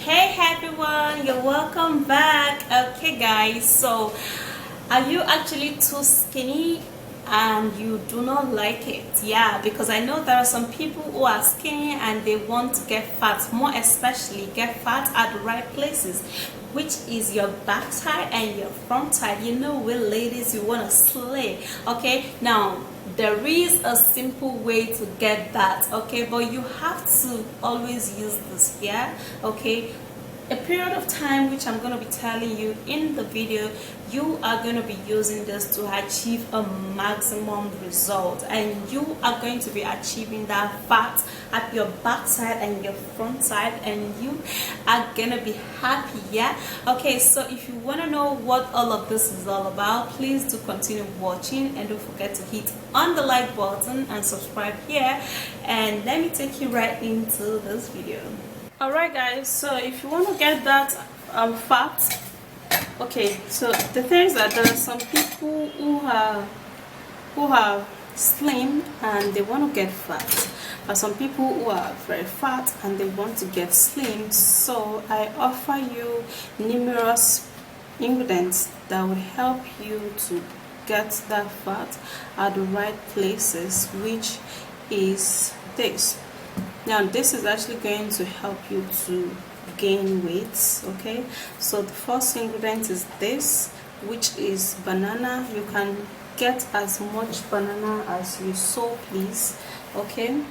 Hey everyone, you're welcome back. Okay guys, so are you actually too skinny and you do not like it? Yeah, because I know there are some people who are skinny and they want to get fat, more especially get fat at the right places, which is your backside and your front side. You know, we ladies, you want to slay. Okay, now there is a simple way to get that, okay, but you have to always use this here, okay. A period of time which I'm going to be telling you in the video, you are going to be using this to achieve a maximum result, and you are going to be achieving that fat at your backside and your front side, and you are gonna be happy. Yeah, okay, so if you want to know what all of this is all about, please do continue watching and don't forget to hit on the like button and subscribe here, and let me take you right into this video. Alright guys, so if you want to get that fat, okay, so the thing is that there are some people who are slim and they want to get fat, but some people who are very fat and they want to get slim. So I offer you numerous ingredients that will help you to get that fat at the right places, which is this. Now this is actually going to help you to gain weight. Okay, so the first ingredient is this, which is banana. You can get as much banana as you so please. Okay,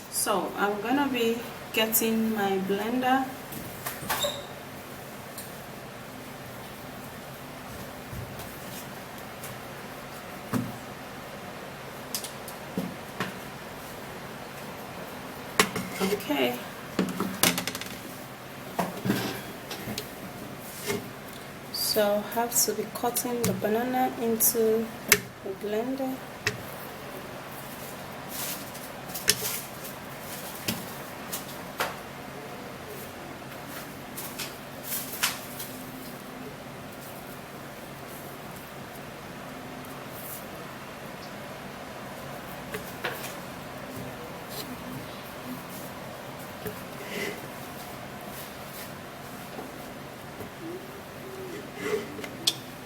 so I'm gonna be getting my blender. Okay, so I have to be cutting the banana into the blender.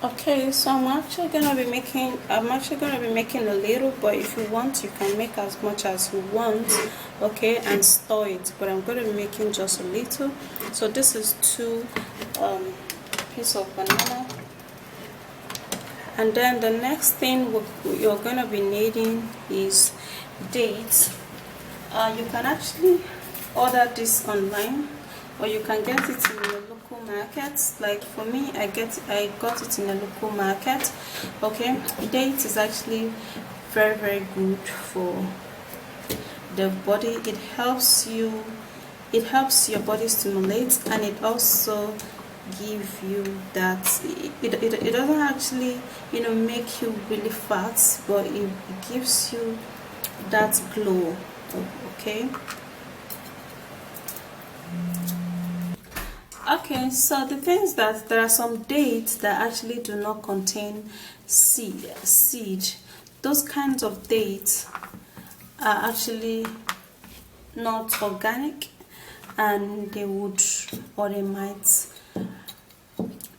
Okay, so I'm actually gonna be making a little, but if you want you can make as much as you want, okay, and store it, but I'm going to be making just a little. So this is 2 pieces of banana, and then the next thing you're going to be needing is dates. You can actually order this online, or you can get it in your local markets. Like for me, I got it in a local market. Okay, dates is actually very good for the body. It helps your body stimulate, and it also give you that it doesn't actually make you really fat, but it gives you that glow. Okay. Okay, so the thing is that there are some dates that actually do not contain seed. Those kinds of dates are actually not organic, and they might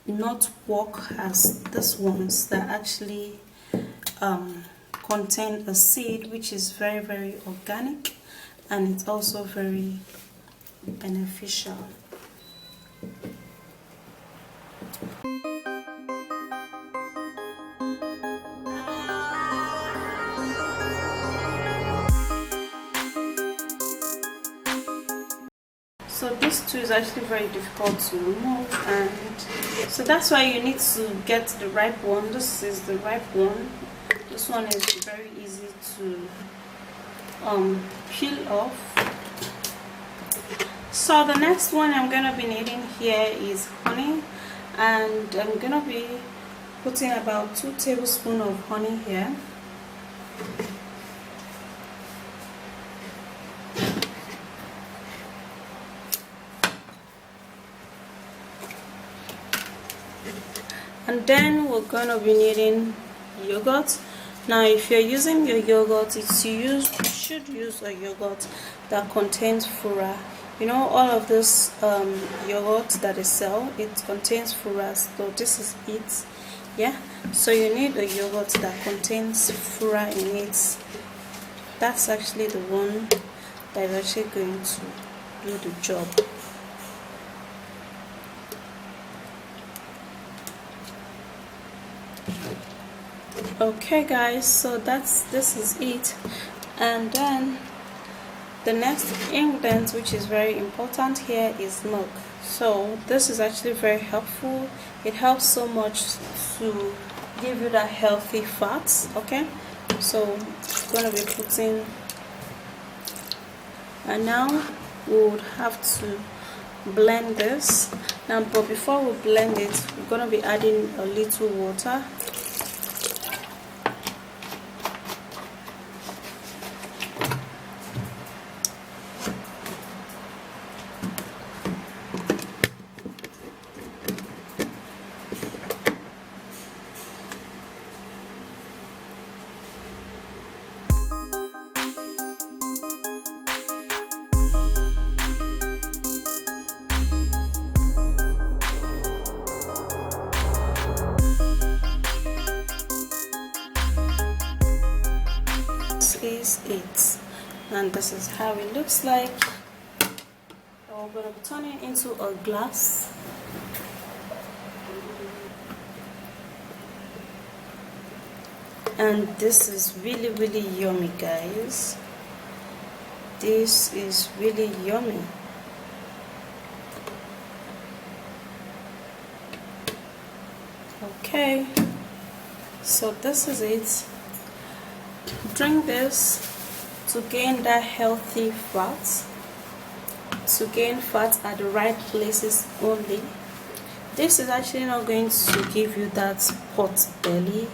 not work as these ones that actually contain a seed, which is very organic, and it's also very beneficial. So this too is actually very difficult to remove, and so that's why you need to get the ripe one. This is the ripe one. This one is very easy to peel off. So the next one I'm gonna be needing here is honey, and I'm gonna be putting about 2 tablespoons of honey here. And then we're gonna be needing yogurt. Now if you're using your yogurt, you should use a yogurt that contains fura. You know, all of this yogurt that they sell, it contains fura, so this is it. Yeah, so you need a yogurt that contains fura in it. That's actually the one that is actually going to do the job. Okay guys, so this is it. And then the next ingredient, which is very important here, is milk. So this is actually very helpful. It helps so much to give you that healthy fats. Okay, so I'm gonna be putting, and now we would have to blend this now, but before we blend it, we're gonna be adding a little water. Is it, and this is how it looks like. So we're going to be turning into a glass. And this is really yummy, guys. This is really yummy. Okay, so this is it. Drink this to gain that healthy fat, to gain fat at the right places only. This is actually not going to give you that pot belly.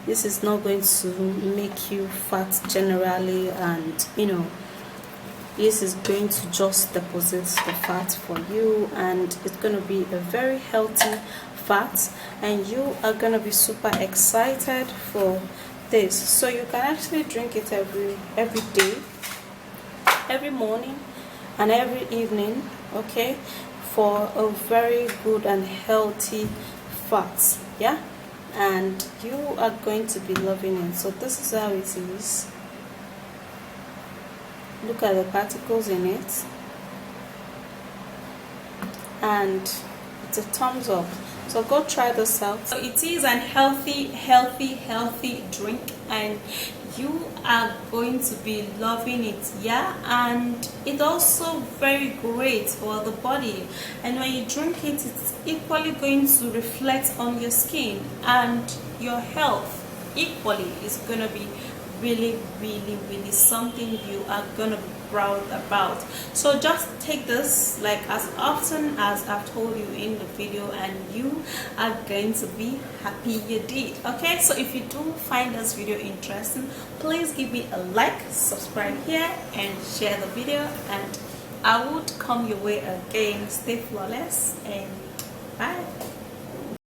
This is not going to make you fat generally, and you know, this is going to just deposit the fat for you, and it's going to be a very healthy fat, and you are going to be super excited for this. So you can actually drink it every day, every morning and every evening, okay, for a very good and healthy fat. Yeah, and you are going to be loving it. So this is how it is. Look at the particles in it, and it's a thumbs up. So go try this out. So it is an healthy drink, and you are going to be loving it. Yeah, and it's also very great for the body, and when you drink it, it's equally going to reflect on your skin, and your health equally is going to be really something you are gonna be proud about. So just take this like as often as I've told you in the video, and you are going to be happy you did. Okay, so if you do find this video interesting, please give me a like, subscribe here, and share the video, and I would come your way again. Stay flawless, and bye.